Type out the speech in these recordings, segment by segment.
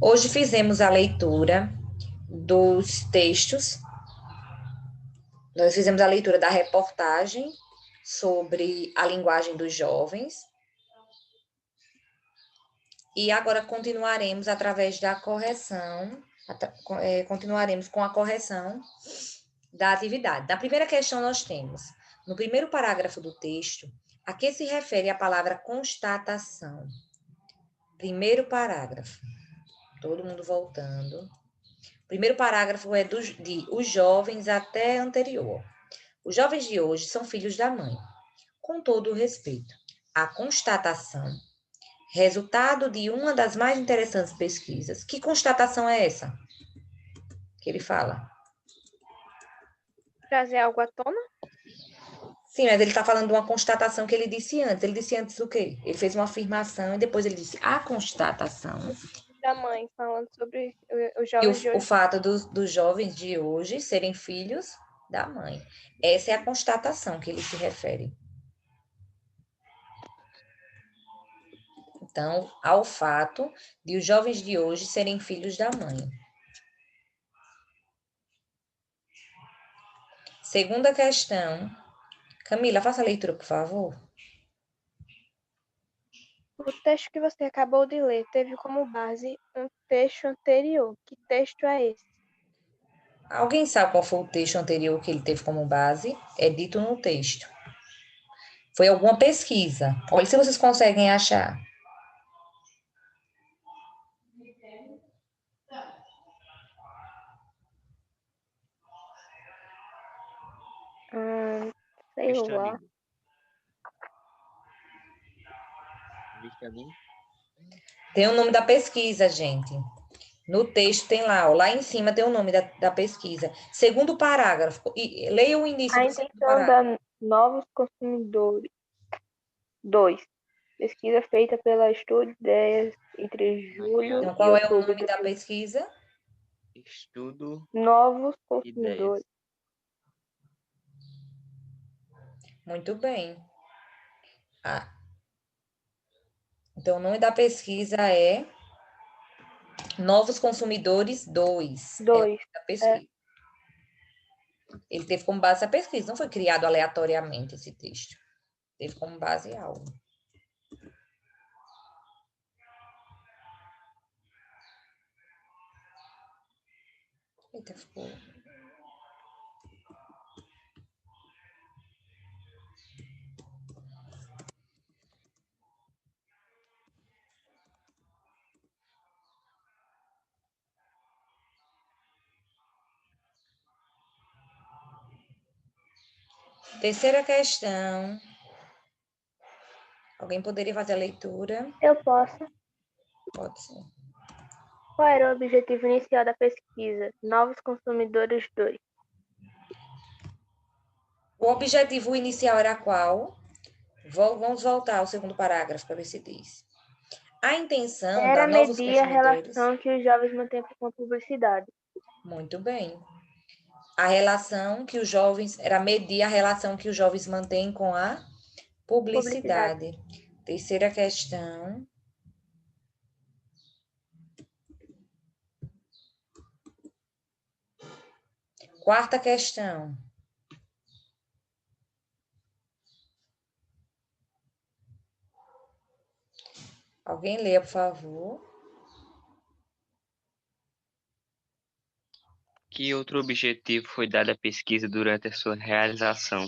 Hoje fizemos a leitura dos textos. Nós fizemos a leitura da reportagem sobre a linguagem dos jovens. E agora continuaremos através da correção, continuaremos com a correção da atividade. Na primeira questão nós temos, no primeiro parágrafo do texto, a que se refere a palavra constatação? Primeiro parágrafo. Todo mundo voltando. Primeiro parágrafo é de os jovens até anterior. Os jovens de hoje são filhos da mãe. Com todo o respeito, a constatação, resultado de uma das mais interessantes pesquisas. Que constatação é essa? Que ele fala. Trazer algo à tona? Sim, mas ele está falando de uma constatação que ele disse antes. Ele disse antes o quê? Ele fez uma afirmação e depois ele disse a constatação. Da mãe, falando sobre os E jovens de hoje. o fato dos jovens de hoje serem filhos da mãe. Essa é a constatação que ele se refere. Então, ao fato de os jovens de hoje serem filhos da mãe. Segunda questão. Camila, faça a leitura, por favor. O texto que você acabou de ler teve como base um texto anterior. Que texto é esse? Alguém sabe qual foi o texto anterior que ele teve como base? É dito no texto. Foi alguma pesquisa. Olha se vocês conseguem achar. Sei lá. Tem o nome da pesquisa, gente. No texto tem lá, ó, lá em cima tem o nome da pesquisa. Segundo parágrafo. E leia o início A do segundo intenção parágrafo. da novos consumidores. 2. Pesquisa feita pela Estudo Ideias entre julho Então, e qual é o outubro nome da pesquisa? Estudo Novos ideias. consumidores. Muito bem. Então, o nome da pesquisa é Novos Consumidores 2. É o 2. nome da pesquisa. Ele teve como base a pesquisa, não foi criado aleatoriamente esse texto. Teve como base algo. Eita, ficou. Terceira questão. Alguém poderia fazer a leitura? Eu posso. Pode ser. Qual era o objetivo inicial da pesquisa? Novos consumidores 2. O objetivo inicial era qual? Vamos voltar ao segundo parágrafo para ver se diz. A intenção da Era Novos medir a Consumidores. relação que os jovens mantêm com a publicidade. Muito bem. A relação que os jovens. Era medir a relação que os jovens mantêm com a publicidade. Terceira questão. Quarta questão. Alguém leia, por favor. Que outro objetivo foi dado à pesquisa durante a sua realização?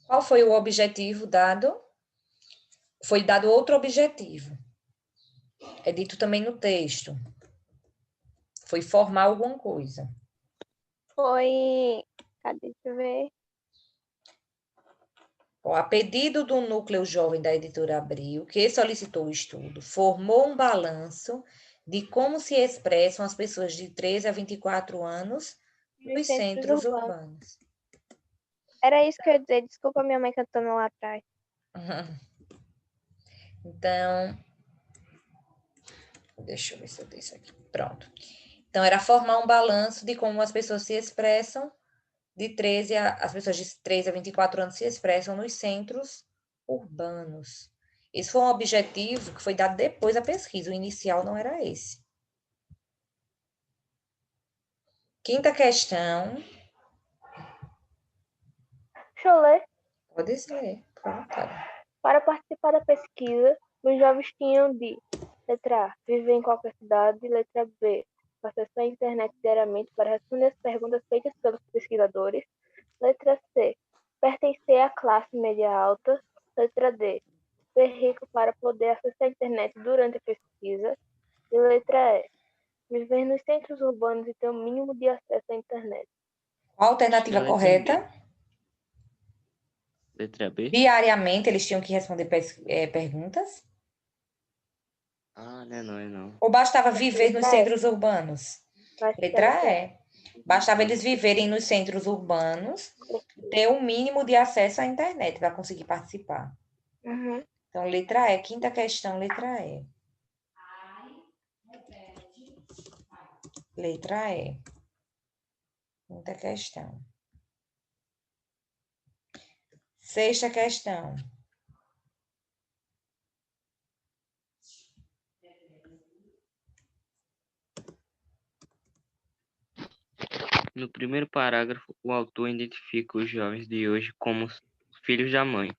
Qual foi o objetivo dado? Foi dado outro objetivo. É dito também no texto. Foi formar alguma coisa. Foi. Cadê? Deixa eu ver. A pedido do Núcleo Jovem da Editora Abril, que solicitou o estudo, formou um balanço de como se expressam as pessoas de 13 a 24 anos nos centros urbanos. Era isso que eu ia dizer. Desculpa minha mãe cantando lá atrás. Então, deixa eu ver se eu deixo aqui. Pronto. Então, era formar um balanço de como as pessoas se expressam as pessoas de 13 a 24 anos se expressam nos centros urbanos. Esse foi um objetivo que foi dado depois da pesquisa, o inicial não era esse. Quinta questão. Deixa eu ler. Pode ser, por vontade. Para participar da pesquisa, os jovens tinham de: letra A, viver em qualquer cidade; letra B, acessar a internet diariamente para responder as perguntas feitas pelos pesquisadores; letra C, pertencer à classe média alta; letra D, ser rico para poder acessar a internet durante a pesquisa; e letra E, viver nos centros urbanos e ter o mínimo de acesso à internet. Qual a alternativa Letra correta? Letra B? Diariamente eles tinham que responder perguntas? Ah, não. Ou bastava viver nos letra E. centros urbanos? Acho que é Letra E. Bastava eles viverem nos centros urbanos e ter o mínimo de acesso à internet para conseguir participar. Uhum. Então, letra E. Quinta questão, letra E. Letra E. Quinta questão. Sexta questão. No primeiro parágrafo, o autor identifica os jovens de hoje como filhos da mãe.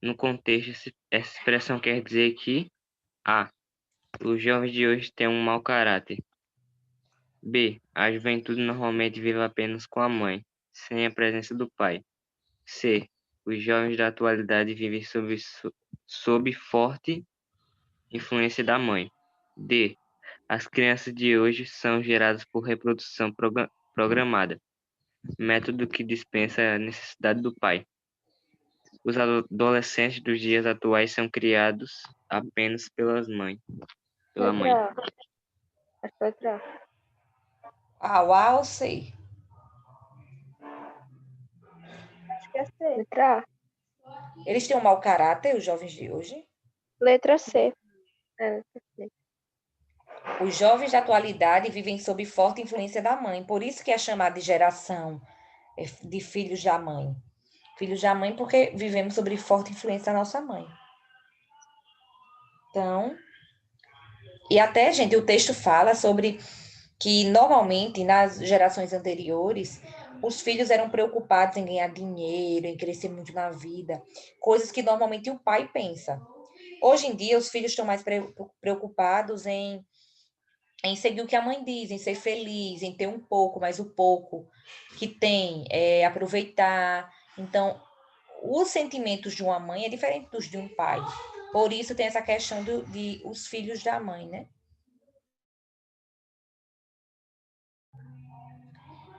No contexto, essa expressão quer dizer que A. Os jovens de hoje têm um mau caráter. B. A juventude normalmente vive apenas com a mãe, sem a presença do pai. C. Os jovens da atualidade vivem sob forte influência da mãe. D. As crianças de hoje são geradas por reprodução programada, método que dispensa a necessidade do pai. Os adolescentes dos dias atuais são criados apenas pela mãe. Letra A. Acho que é letra A. A ou C? Acho que é C. Letra A. Eles têm um mau caráter, os jovens de hoje? Letra C. É, letra C. Os jovens da atualidade vivem sob forte influência da mãe, por isso que é chamada de geração de filhos da mãe. Filhos da mãe porque vivemos sob forte influência da nossa mãe. Então, e até, gente, o texto fala sobre que normalmente nas gerações anteriores os filhos eram preocupados em ganhar dinheiro, em crescer muito na vida, coisas que normalmente o pai pensa. Hoje em dia, os filhos estão mais preocupados em seguir o que a mãe diz, em ser feliz, em ter um pouco, mas o pouco que tem, aproveitar. Então, os sentimentos de uma mãe é diferente dos de um pai. Por isso tem essa questão de os filhos da mãe, né?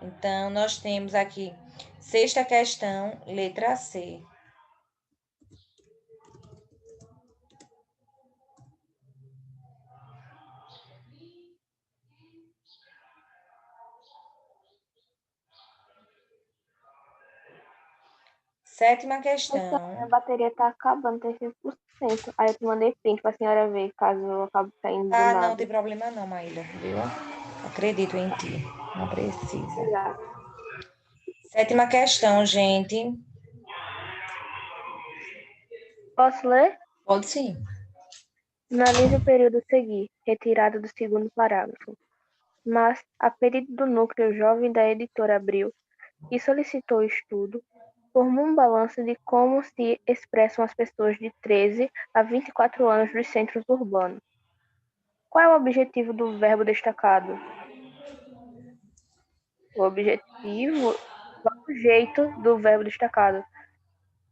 Então, nós temos aqui, sexta questão, letra C. Sétima questão. A bateria tá acabando, tem 5%. Aí eu te mandei print pra senhora ver, caso eu acabe saindo do Ah, não nada. tem problema não, Maíra, viu? Acredito em ti, não precisa. Já. Sétima questão, gente. Posso ler? Pode sim. Analise o período a seguir, retirado do segundo parágrafo. Mas, a pedido do núcleo jovem da editora Abril, que solicitou o estudo, formou um balanço de como se expressam as pessoas de 13 a 24 anos dos centros urbanos. Qual é o objetivo do verbo destacado? O objetivo, o jeito do verbo destacado.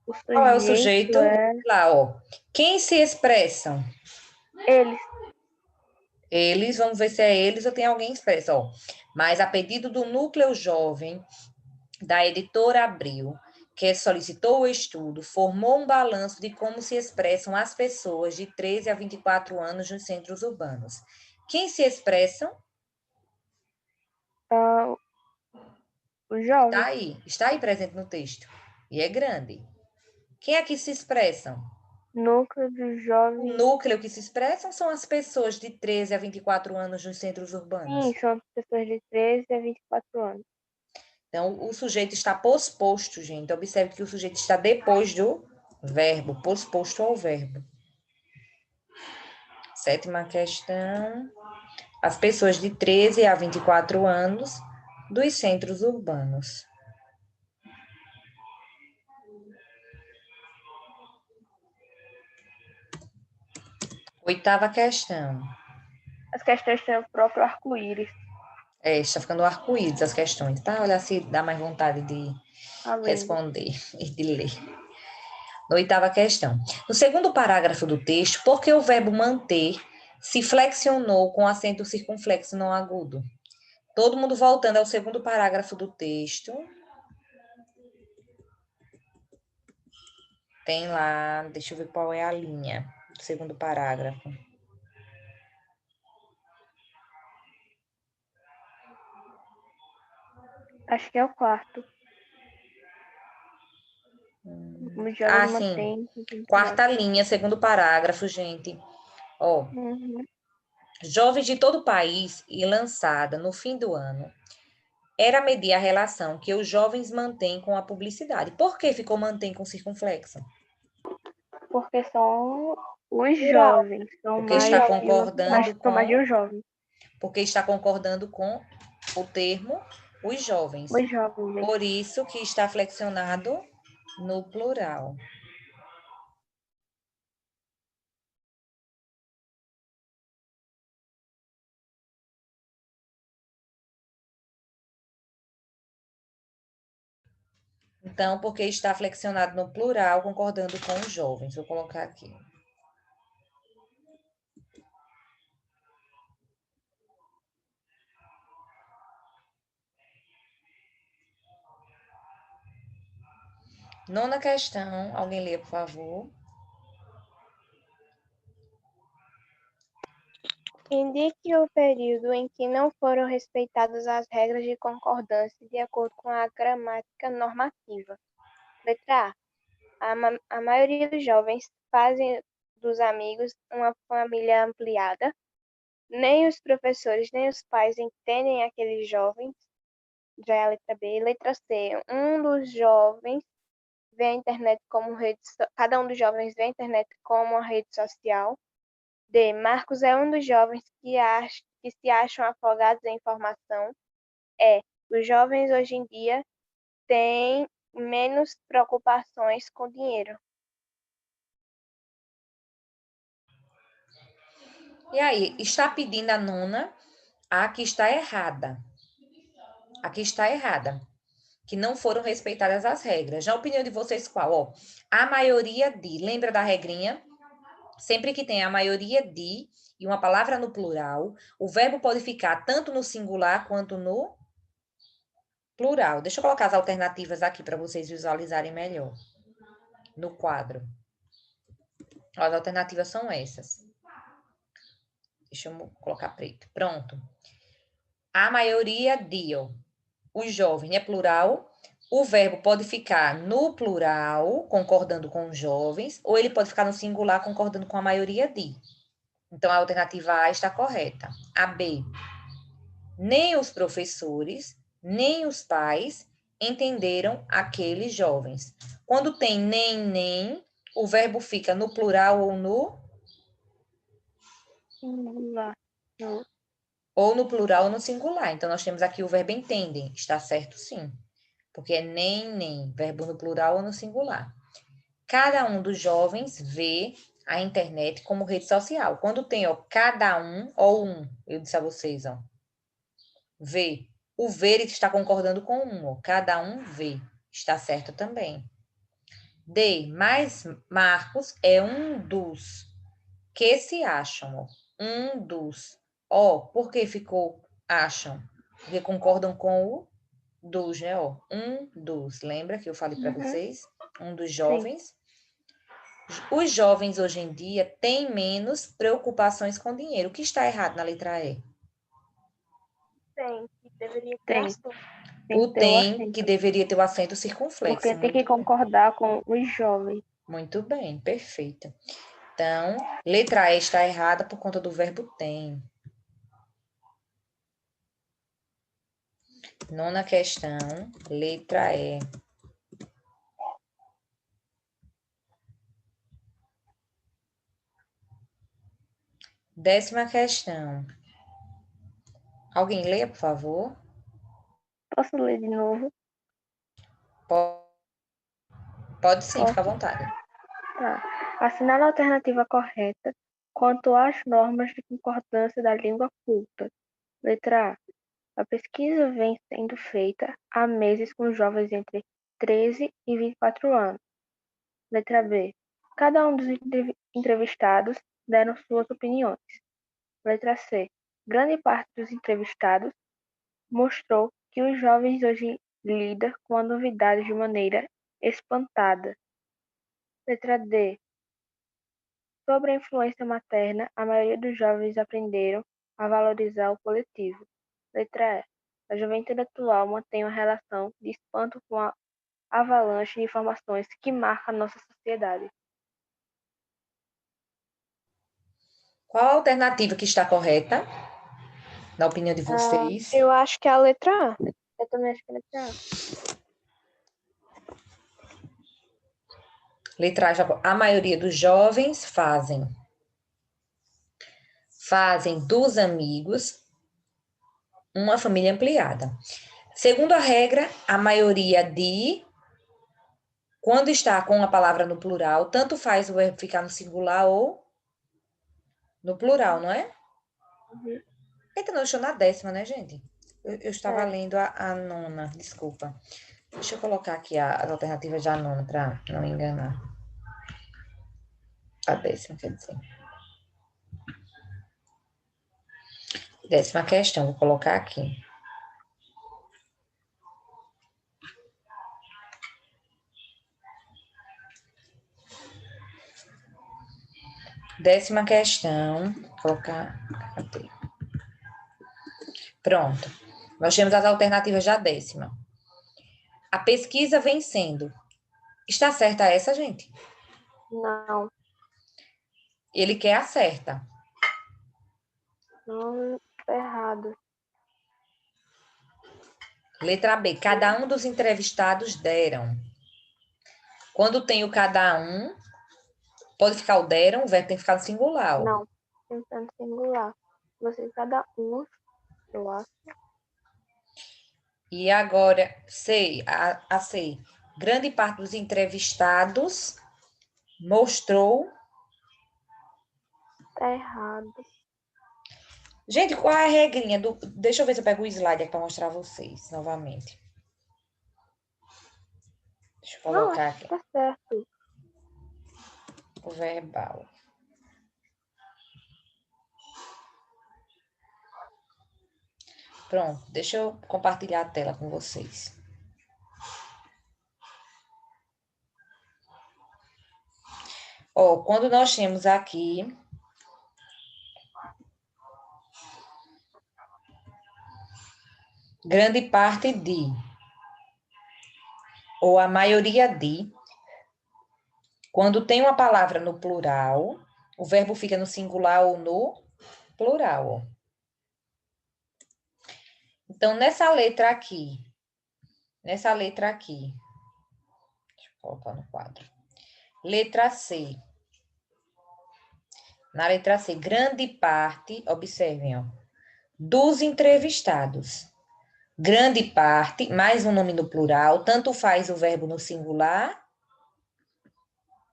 O Qual é o sujeito sujeito? é Lá, ó. Quem se expressam? eles. Eles, vamos ver se é eles ou tem alguém expressa, ó. Mas a pedido do núcleo jovem da editora Abril, que solicitou o estudo, formou um balanço de como se expressam as pessoas de 13 a 24 anos nos centros urbanos. Quem se expressam? Os jovens. Está aí presente no texto. E é grande. Quem é que se expressam? Núcleo dos O jovens. núcleo que se expressam são as pessoas de 13 a 24 anos nos centros urbanos. Sim, são pessoas de 13 a 24 anos. Então, o sujeito está posposto, gente. Observe que o sujeito está depois do verbo, posposto ao verbo. Sétima questão. As pessoas de 13 a 24 anos dos centros urbanos. Oitava questão. As questões têm o próprio arco-íris. Está ficando arco-íris as questões, tá? Olha se dá mais vontade de responder e de ler. Oitava questão. No segundo parágrafo do texto, por que o verbo manter se flexionou com acento circunflexo não agudo? Todo mundo voltando ao segundo parágrafo do texto. Tem lá, deixa eu ver qual é a linha do segundo parágrafo. Acho que é o quarto. Sim. Quarta linha, segundo parágrafo, gente. Ó. Jovens de todo o país e lançada no fim do ano, era medir a relação que os jovens mantêm com a publicidade. Por que ficou mantém com circunflexo? Porque são os jovens. São porque mais, está concordando são mais de um jovem. Porque está concordando com o termo os jovens. Os jovens. Por isso que está flexionado no plural. Então, porque está flexionado no plural, concordando com os jovens. Vou colocar aqui. Nona questão. Alguém lê, por favor. Indique o período em que não foram respeitadas as regras de concordância de acordo com a gramática normativa. Letra A. A maioria dos jovens fazem dos amigos uma família ampliada. Nem os professores, nem os pais entendem aqueles jovens. Já é a letra B. Letra C. Cada um dos jovens vê a internet como uma rede social. D. Marcos é um dos jovens que se acham afogados em informação. E. Os jovens hoje em dia têm menos preocupações com dinheiro. E aí, está pedindo a nona, a que está errada. Aqui está errada. Que não foram respeitadas as regras. Já a opinião de vocês qual? Ó, a maioria de, lembra da regrinha? Sempre que tem a maioria de e uma palavra no plural, o verbo pode ficar tanto no singular quanto no plural. Deixa eu colocar as alternativas aqui para vocês visualizarem melhor. No quadro. As alternativas são essas. Deixa eu colocar preto. Pronto. A maioria de, ó, os jovens é plural. O verbo pode ficar no plural, concordando com os jovens, ou ele pode ficar no singular, concordando com a maioria de. Então, a alternativa A está correta. A B. Nem os professores, nem os pais entenderam aqueles jovens. Quando tem nem, o verbo fica no plural ou no... Singular. Ou no plural ou no singular. Então, nós temos aqui o verbo entendem. Está certo, sim. Porque é nem, verbo no plural ou no singular. Cada um dos jovens vê a internet como rede social. Quando tem, ó, cada um ou um, eu disse a vocês, ó, vê. O ver está concordando com um, ó, cada um vê. Está certo também. D, mas Marcos é um dos que se acham, ó, um dos. Ó, por que ficou acham? Porque concordam com o dos, né? Ó, um dos. Lembra que eu falei para vocês? Um dos jovens. Sim. Os jovens hoje em dia têm menos preocupações com dinheiro. O que está errado na letra E? Tem, que deveria ter acento. O tem, que deveria ter o acento circunflexo. Porque tem que concordar com os jovens. Muito bem, perfeito. Então, letra E está errada por conta do verbo tem. Nona questão, letra E. 10ª questão. Alguém leia, por favor? Posso ler de novo? Pode sim, Posso. fica à vontade. Tá. Assinale a alternativa correta quanto às normas de concordância da língua culta. Letra A. A pesquisa vem sendo feita há meses com jovens entre 13 e 24 anos. Letra B. Cada um dos entrevistados deram suas opiniões. Letra C. Grande parte dos entrevistados mostrou que os jovens hoje lidam com a novidade de maneira espantada. Letra D. Sobre a influência materna, a maioria dos jovens aprenderam a valorizar o coletivo. Letra E. A juventude atual mantém uma relação de espanto com a avalanche de informações que marca a nossa sociedade. Qual a alternativa que está correta? Na opinião de vocês? Eu acho que é a letra A. Eu também acho que é a letra A. Letra A, a maioria dos jovens fazem dos amigos uma família ampliada. Segundo a regra, a maioria de, quando está com a palavra no plural, tanto faz o verbo ficar no singular ou no plural, não é? Uhum. Eita, não, deixou na 10ª, né, gente? Eu estava É. lendo a 9ª, desculpa. Deixa eu colocar aqui as alternativas da 9ª para não enganar. A 10ª, quer dizer. 10ª questão, vou colocar aqui. Décima questão, vou colocar. Cadê? Pronto. Nós temos as alternativas da 10ª. A pesquisa vem sendo. Está certa essa, gente? Não. Ele quer a certa. Não, tá errado. Letra B. Cada um dos entrevistados deram. Quando tem o cada um, pode ficar o deram, o verbo tem que ficar no singular. Não, tentando singular. Você cada um, eu acho. E agora, C, a C. Grande parte dos entrevistados mostrou. Tá errado. Gente, qual é a regrinha do. Deixa eu ver se eu pego o slide aqui para mostrar a vocês novamente. Deixa eu colocar aqui. Tá certo. O verbal. Pronto, deixa eu compartilhar a tela com vocês. Ó, quando nós temos aqui grande parte de, ou a maioria de, quando tem uma palavra no plural, o verbo fica no singular ou no plural. Ó. Então, nessa letra aqui, deixa eu colocar no quadro. Letra C. Na letra C, grande parte, observem, ó, dos entrevistados. Grande parte, mais um nome no plural, tanto faz o verbo no singular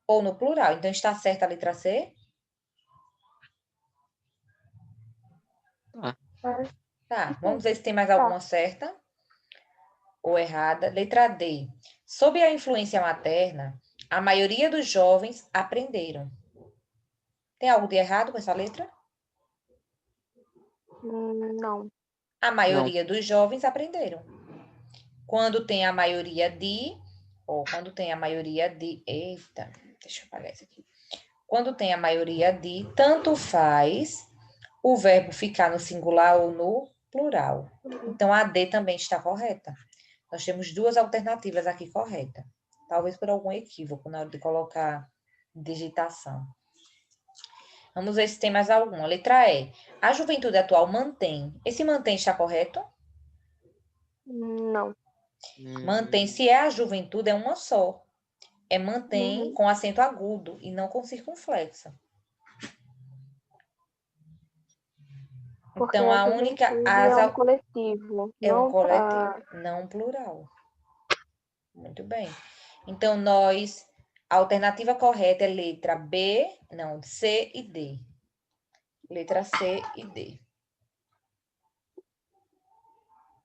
ou no plural. Então, está certa a letra C? Tá, vamos ver se tem mais alguma certa ou errada. Letra D. Sob a influência materna, a maioria dos jovens aprenderam. Tem algo de errado com essa letra? Não. A maioria dos jovens aprenderam. Quando tem a maioria de, ou quando tem a maioria de, eita, deixa eu apagar isso aqui. Quando tem a maioria de, tanto faz o verbo ficar no singular ou no plural. Então, a D também está correta. Nós temos duas alternativas aqui corretas. Talvez por algum equívoco na hora de colocar digitação. Vamos ver se tem mais alguma. Letra E. A juventude atual mantém. Esse mantém está correto? Não. Mantém. Se é a juventude, é uma só. É mantém com acento agudo e não com circunflexo. Porque Então, a a única... juventude é um coletivo, É um não coletivo, tá. não um plural. Muito bem. Então, a alternativa correta é letra B, não, C e D. Letra C e D.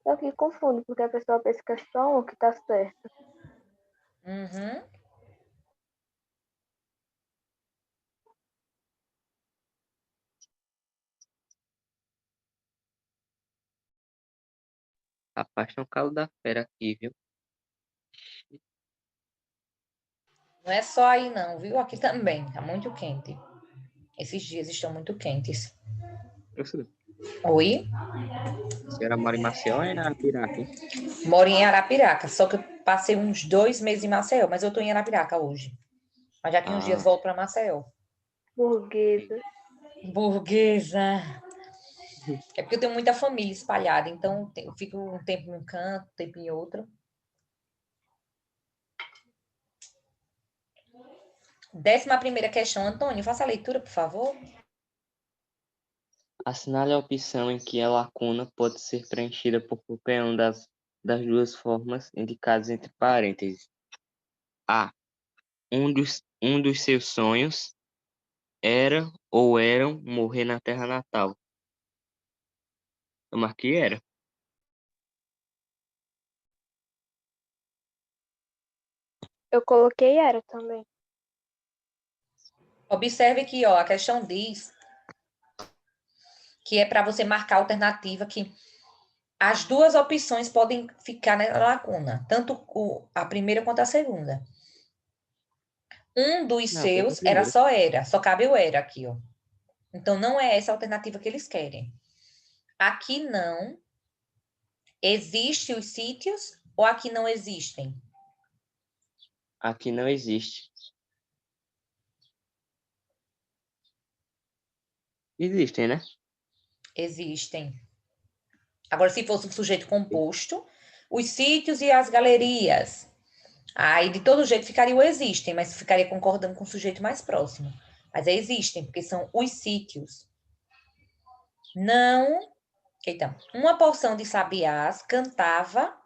Só que confunde, porque a pessoa pensa que é só um que tá certo. Uhum. Rapaz, tem um calo da fera aqui, viu? Não é só aí não, viu? Aqui também, tá muito quente. Esses dias estão muito quentes. Professor, Oi? a senhora mora em Maceió ou é na Arapiraca, hein? Moro em Arapiraca, só que eu passei uns 2 meses em Maceió, mas eu tô em Arapiraca hoje. Mas daqui uns dias Ah, volto para Maceió. Burguesa. Burguesa. É porque eu tenho muita família espalhada, então eu fico um tempo em um canto, um tempo em outro. 11ª questão, Antônio, faça a leitura, por favor. assinale a opção em que a lacuna pode ser preenchida por qualquer uma das duas formas indicadas entre parênteses. A. Um dos seus sonhos era ou eram morrer na terra natal. Eu marquei era. Eu coloquei era também. Observe que, ó, a questão diz que é para você marcar a alternativa que as duas opções podem ficar na lacuna, tanto a primeira quanto a segunda. Um dos Não, coloquei a seus era primeira. só cabe o era aqui, ó. Então não é essa a alternativa que eles querem. Aqui não. Existem os sítios ou aqui não existem? Aqui não existe. Existem, né? Existem. Agora, se fosse um sujeito composto, os sítios e as galerias. Aí, de todo jeito, ficaria o existem, mas ficaria concordando com o sujeito mais próximo. Mas existem, porque são os sítios. Não. Então, uma porção de sabiás cantava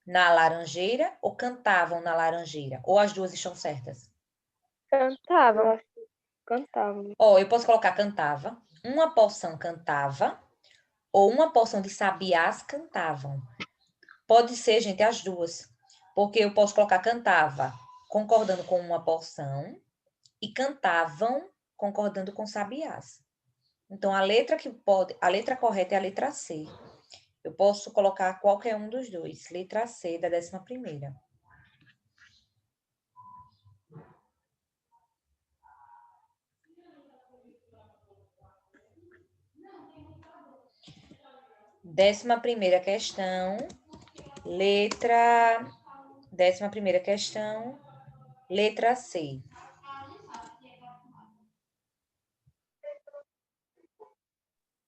na laranjeira ou cantavam na laranjeira? Ou as duas estão certas? Cantava, eu acho que cantava. Ó, eu posso colocar cantava, uma porção cantava, ou uma porção de sabiás cantavam. Pode ser, gente, as duas. Porque eu posso colocar cantava concordando com uma porção e cantavam concordando com sabiás. Então, a letra correta é a letra C. Eu posso colocar qualquer um dos dois. Letra C da 11ª. Décima primeira questão, letra... 11ª questão, letra C.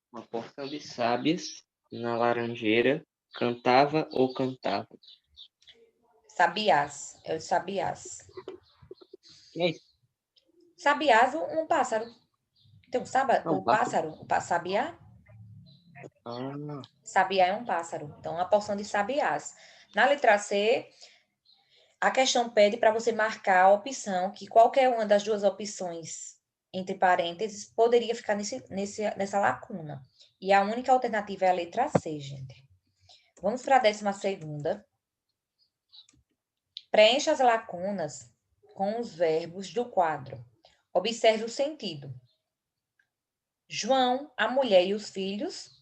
Uma porção de sábias na laranjeira cantava ou cantava. Sabiás, é o sabiás. E é isso. Sabiás, um pássaro. Então, Não, o pássaro, sabiá? Ah, Sabiá é um pássaro. Então, a porção de sabiás. Na letra C, a questão pede para você marcar a opção, que qualquer uma das duas opções, entre parênteses, poderia ficar nessa lacuna. E a única alternativa é a letra C, gente. Vamos para a 12ª. Preencha as lacunas com os verbos do quadro. Observe o sentido. João, a mulher e os filhos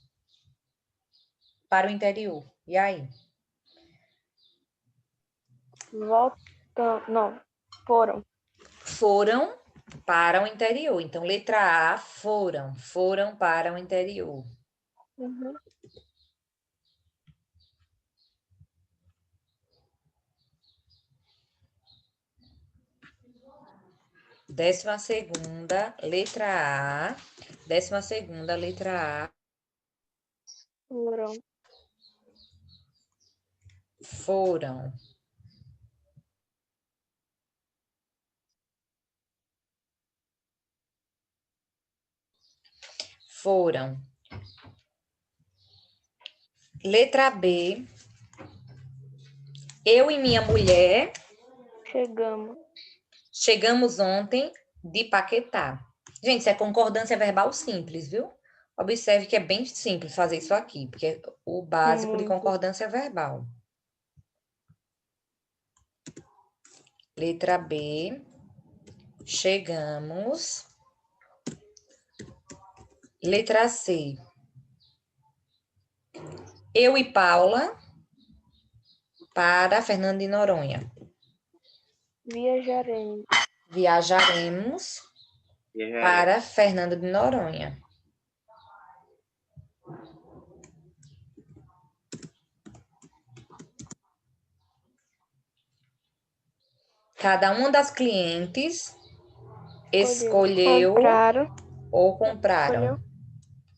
para o interior. E aí? Voltam. Não, foram. Foram para o interior. Então, letra A, foram para o interior. Uhum. 12ª, letra A. 12ª, letra A. Foram. Foram. Foram. Letra B. Eu e minha mulher chegamos ontem de Paquetá. Gente, isso é concordância verbal simples, viu? Observe que é bem simples fazer isso aqui, porque é o básico de concordância verbal. Letra B. Chegamos. Letra C. Eu e Paula para Fernando de Noronha. Viajaremos para Fernando de Noronha. Cada uma das clientes escolheu ou compraram.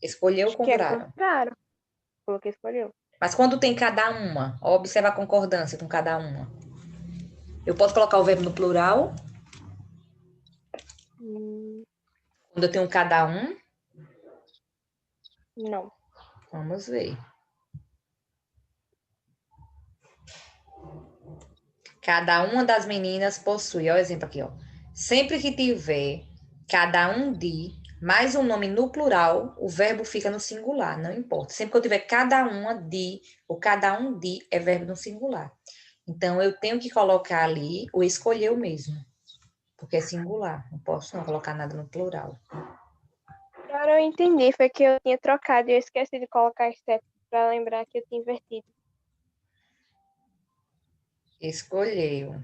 Escolheu ou compraram. Coloquei escolheu. Mas quando tem cada uma, observa a concordância com cada uma. Eu posso colocar o verbo no plural? Quando eu tenho cada um? Não. Vamos ver. Cada uma das meninas possui, olha o exemplo aqui, ó. Sempre que tiver cada um de mais um nome no plural, o verbo fica no singular, não importa. Sempre que eu tiver cada uma de ou cada um de é verbo no singular. Então, eu tenho que colocar ali o escolheu mesmo, porque é singular. Não posso não colocar nada no plural. Agora eu entendi, foi que eu tinha trocado e eu esqueci de colocar exceto para lembrar que eu tinha invertido. Escolheu.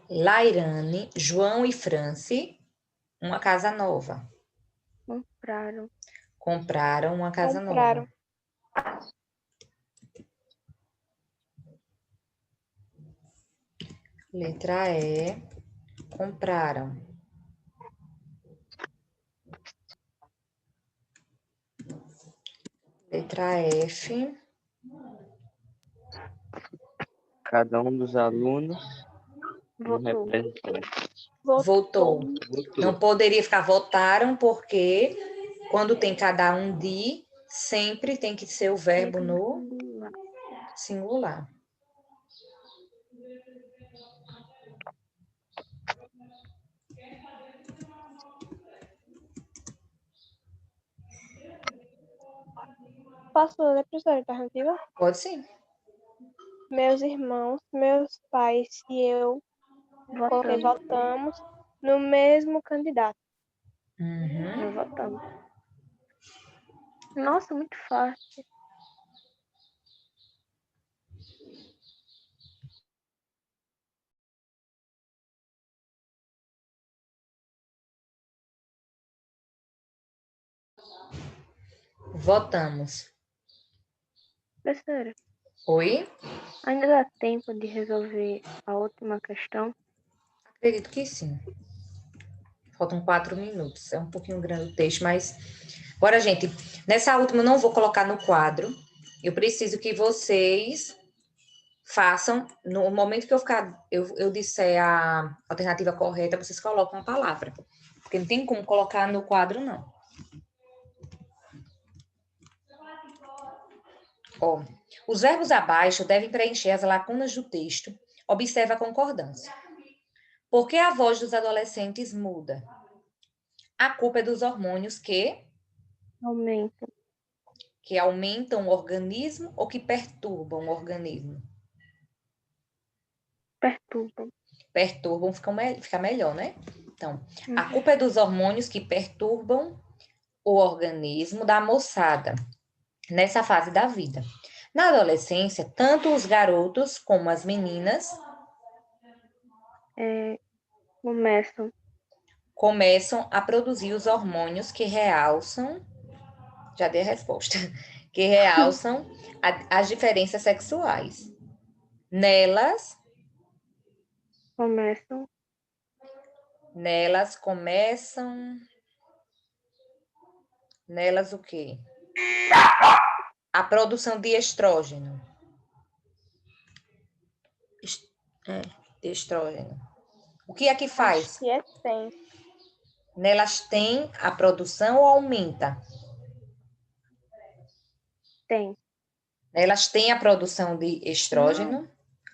Lairane, João e Franci, uma casa nova. Compraram uma casa nova. Letra E, compraram. Letra F. Cada um dos alunos Votou. Não poderia ficar votaram, porque quando tem cada um de, sempre tem que ser o verbo no singular. Posso ler, professora, alternativa? Pode sim. Meus irmãos, meus pais e eu votamos no mesmo candidato. Uhum. Votamos. Nossa, muito fácil. Votamos. Professora, Oi? ainda dá tempo de resolver a última questão? Acredito que sim. Faltam 4 minutos. É um pouquinho grande o texto, mas... Agora, gente, nessa última eu não vou colocar no quadro. Eu preciso que vocês façam, no momento que eu disser a alternativa correta, vocês colocam a palavra. Porque não tem como colocar no quadro, não. Ó, os verbos abaixo devem preencher as lacunas do texto. Observe a concordância. Por que a voz dos adolescentes muda? A culpa é dos hormônios que aumentam o organismo ou que perturbam o organismo? Perturbam, fica melhor, né? Então, a culpa é dos hormônios que perturbam o organismo da moçada nessa fase da vida. Na adolescência, tanto os garotos como as meninas começam a produzir os hormônios que realçam, já dei a resposta, que realçam as diferenças sexuais. Nelas começam. Nelas o quê? A produção de estrógeno. De estrógeno. O que é que faz? Acho que tem. Nelas tem a produção ou aumenta? Tem. Elas têm a produção de estrógeno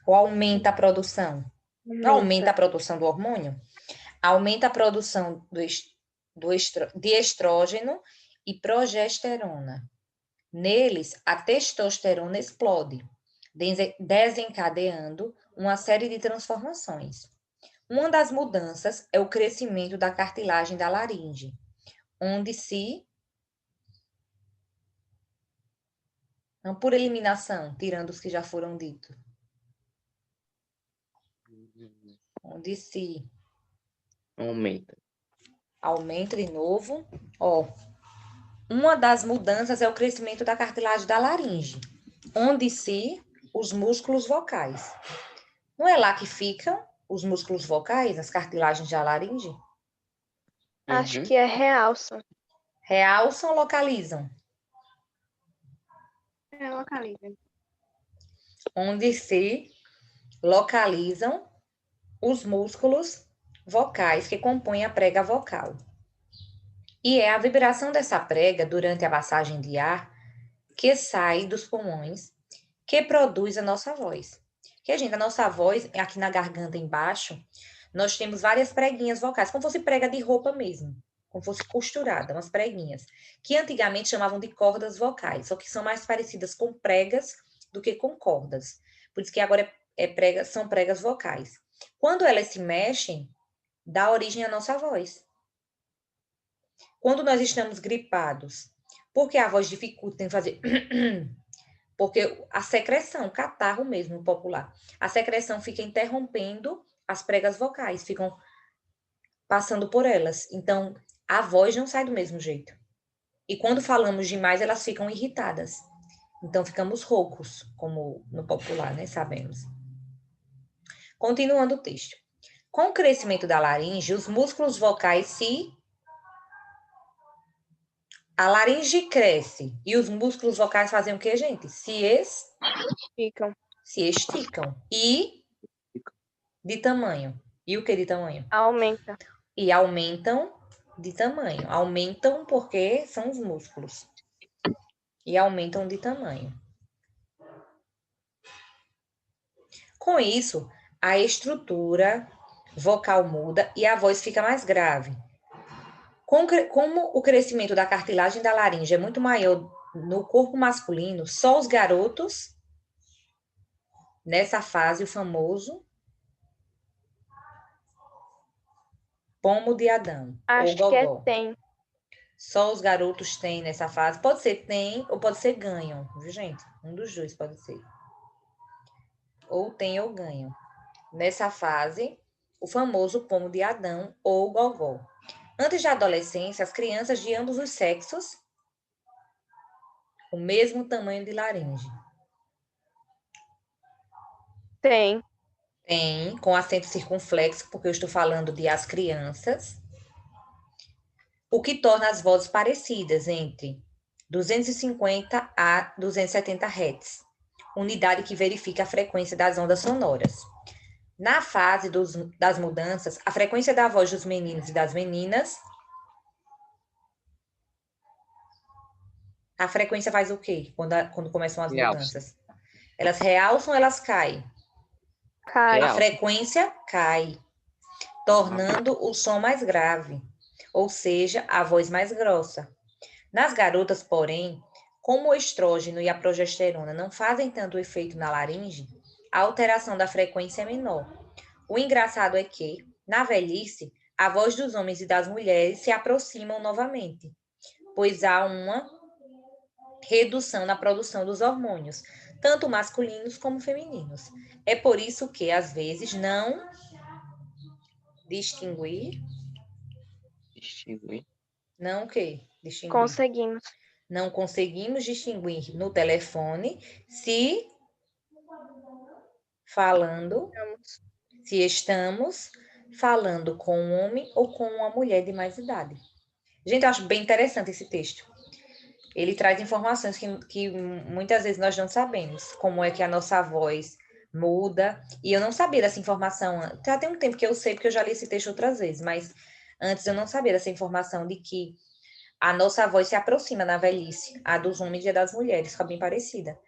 ou aumenta a produção? Não aumenta a produção do hormônio? Aumenta a produção de estrógeno e progesterona. Neles, a testosterona explode, desencadeando uma série de transformações. Uma das mudanças é o crescimento da cartilagem da laringe, onde se, não por eliminação, tirando os que já foram ditos, onde se aumenta de novo, ó. Uma das mudanças é o crescimento da cartilagem da laringe, onde se os músculos vocais. Não é lá que ficam os músculos vocais, as cartilagens da laringe? Acho que é realçam. Realçam ou localizam? Localizam. Onde se localizam os músculos vocais que compõem a prega vocal. E é a vibração dessa prega durante a passagem de ar que sai dos pulmões que produz a nossa voz. Porque, gente, a nossa voz, aqui na garganta embaixo, nós temos várias preguinhas vocais, como fosse prega de roupa mesmo, como fosse costurada, umas preguinhas, que antigamente chamavam de cordas vocais, só que são mais parecidas com pregas do que com cordas. Por isso que agora são pregas vocais. Quando elas se mexem, dá origem à nossa voz. Quando nós estamos gripados, porque a voz dificulta em fazer... Porque a secreção, catarro mesmo, popular, a secreção fica interrompendo as pregas vocais, ficam passando por elas. Então, a voz não sai do mesmo jeito. E quando falamos demais, elas ficam irritadas. Então, ficamos roucos, como no popular, né? Sabemos. Continuando o texto. Com o crescimento da laringe, os músculos vocais A laringe cresce e os músculos vocais fazem o quê, gente? Se esticam. E de tamanho. E o que de tamanho? Aumenta. E aumentam de tamanho. Aumentam porque são os músculos. E aumentam de tamanho. Com isso, a estrutura vocal muda e a voz fica mais grave. Como o crescimento da cartilagem da laringe é muito maior no corpo masculino, só os garotos, nessa fase, o famoso pomo de Adão. Acho ou que é gogó. tem. Só os garotos têm nessa fase. Pode ser tem ou pode ser ganham, viu, gente? Um dos dois pode ser. Ou tem ou ganham. Nessa fase, o famoso pomo de Adão ou gogó. Antes da adolescência, as crianças de ambos os sexos, o mesmo tamanho de laringe. Tem. Tem, com acento circunflexo, porque eu estou falando de as crianças. O que torna as vozes parecidas entre 250 a 270 Hz, unidade que verifica a frequência das ondas sonoras. Na fase das mudanças, a frequência da voz dos meninos e das meninas, a frequência faz o quê quando começam as mudanças? Elas realçam ou elas caem? Cai. A frequência cai, tornando o som mais grave, ou seja, a voz mais grossa. Nas garotas, porém, como o estrógeno e a progesterona não fazem tanto efeito na laringe, a alteração da frequência é menor. O engraçado é que, na velhice, a voz dos homens e das mulheres se aproximam novamente, pois há uma redução na produção dos hormônios, tanto masculinos como femininos. É por isso que, às vezes, não distinguir. Não o quê? Distinguir. Conseguimos. Não conseguimos distinguir no telefone se estamos falando com um homem ou com uma mulher de mais idade. Gente, eu acho bem interessante esse texto. Ele traz informações que muitas vezes nós não sabemos, como é que a nossa voz muda. E eu não sabia dessa informação. Já tem um tempo que eu sei, porque eu já li esse texto outras vezes, mas antes eu não sabia dessa informação de que a nossa voz se aproxima na velhice, a dos homens e a das mulheres, fica bem parecida.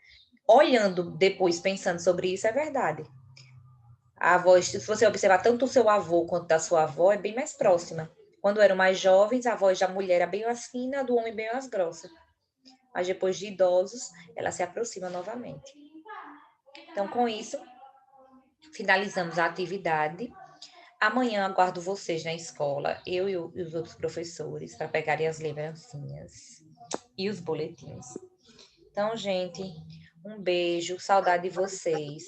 olhando depois, pensando sobre isso, é verdade. A voz, se você observar tanto o seu avô quanto da sua avó, é bem mais próxima. Quando eram mais jovens, a voz da mulher era bem mais fina, a do homem bem mais grossa. Mas depois de idosos, ela se aproxima novamente. Então, com isso, finalizamos a atividade. Amanhã aguardo vocês na escola, eu e os outros professores, para pegarem as lembrancinhas e os boletins. Então, gente, um beijo, saudade de vocês.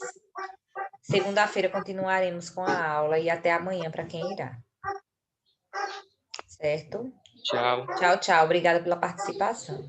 Segunda-feira continuaremos com a aula e até amanhã para quem irá. Certo? Tchau. Tchau, tchau. Obrigada pela participação.